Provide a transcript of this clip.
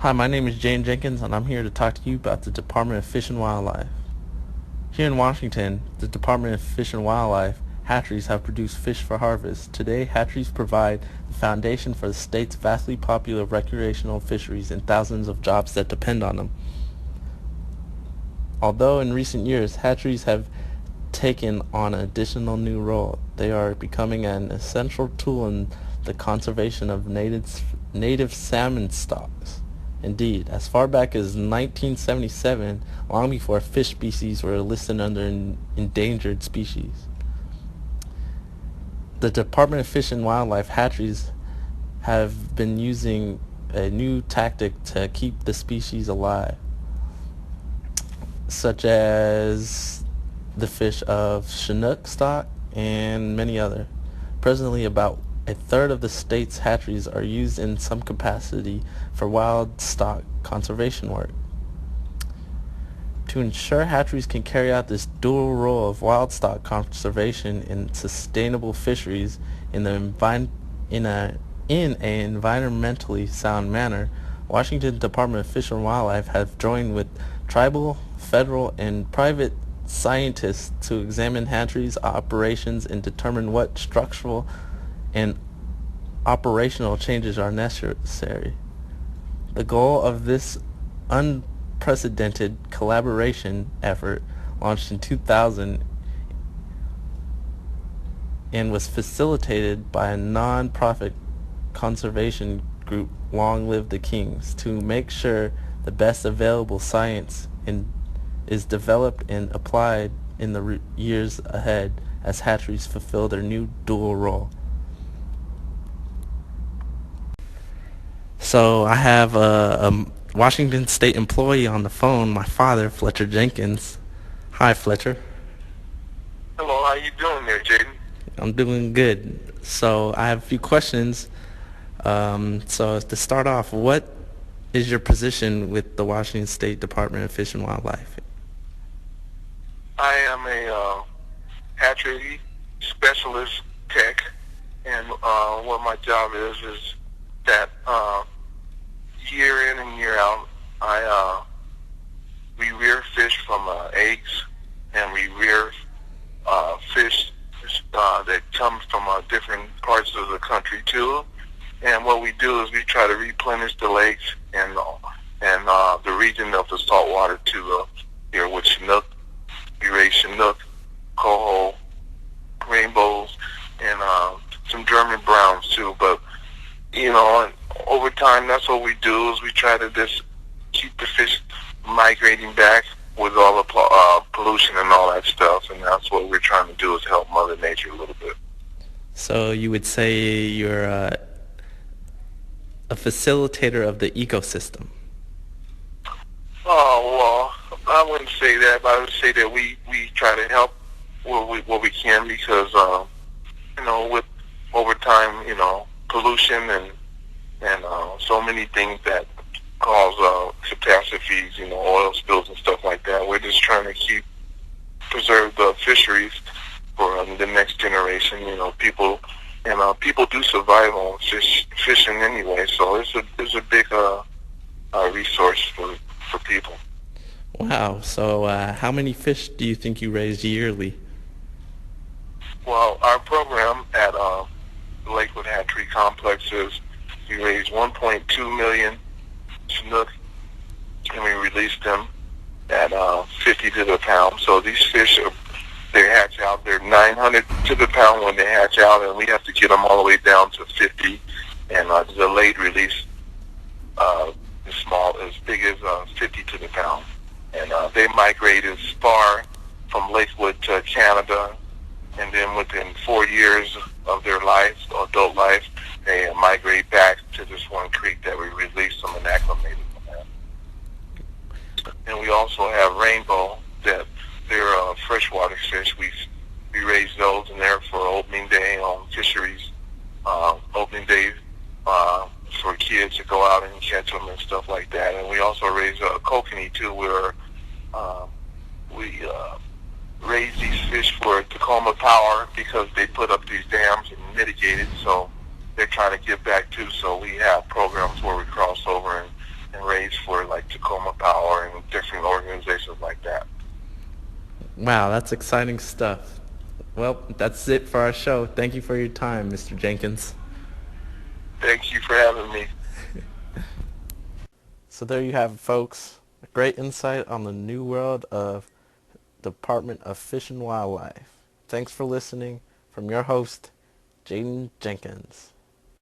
Hi, my name is Jenkins, and I'm here to talk to you about the Department of Fish and Wildlife. Here in Washington, the Department of Fish and Wildlife hatcheries have produced fish for harvest. Today, hatcheries provide the foundation for the state's vastly popular recreational fisheries and thousands of jobs that depend on them. Although in recent years, hatcheries have taken on an additional new role, they are becoming an essential tool in the conservation of native salmon stocks. Indeed, as far back as 1977, long before fish species were listed under endangered species. The Department of Fish and Wildlife hatcheries have been using a new tactic to keep the species alive, such as the fish of Chinook stock and many other. Presently, about a third of the state's hatcheries are used in some capacity for wild stock conservation work. To ensure hatcheries can carry out this dual role of wild stock conservation and sustainable fisheries in an environmentally sound manner, Washington Department of Fish and Wildlife have joined with tribal, federal, and private scientists to examine hatcheries' operations and determine what structural and operational changes are necessary. The goal of this unprecedented collaboration effort, launched in 2000 and was facilitated by a non-profit conservation group, Long Live the Kings, to make sure the best available science is developed and applied in the years ahead as hatcheries fulfill their new dual role. So I have a Washington State employee on the phone, my father, Fletcher Jenkins. Hi, Fletcher. Hello, how you doing there, Jaden? I'm doing good. So I have a few questions. So to start off, what is your position with the Washington State Department of Fish and Wildlife? I am a hatchery specialist tech, and what my job is that year in and year out, we rear fish from eggs, and we rear fish that come from different parts of the country too. And what we do is we try to replenish the lakes and the region of the saltwater to here with Chinook. We raise Chinook, coho, rainbows, and some German browns too. But over time, that's what we do is we try to just keep the fish migrating back with all the pollution and all that stuff, and that's what we're trying to do is help Mother Nature a little bit. So you would say you're a facilitator of the ecosystem. Oh, well, I wouldn't say that, but I would say that we try to help what we can because, with over time, pollution and so many things that cause catastrophes, oil spills and stuff like that. We're just trying to preserve the fisheries for the next generation. People do survive on fishing anyway, so it's a big resource for people. Wow. So how many fish do you think you raise yearly? Well, our program at the Lakewood Hatchery Complex is we raise 1.2 million Chinook, and we release them at 50 to the pound. So these fish they hatch out. They're 900 to the pound when they hatch out, and we have to get them all the way down to 50. And the delayed release is small, as big as 50 to the pound. And they migrate as far from Lakewood to Canada, and then within 4 years of their life, adult life, they migrate back to this one creek that we released them and acclimated them at. And we also have rainbow, that they're freshwater fish. We raise those, and they're for opening day on fisheries, opening day for kids to go out and catch them and stuff like that. And we also raise kokanee too, where we raise these fish for Tacoma Power because they put up these dams and mitigate it, so they're trying to give back too. So we have programs where we cross over and raise for like Tacoma Power and different organizations like that. Wow, that's exciting stuff. Well, that's it for our show. Thank you for your time, Mr. Jenkins. Thank you for having me. So there you have it, folks. A great insight on the new world of Department of Fish and Wildlife. Thanks for listening from your host, Jaden Jenkins.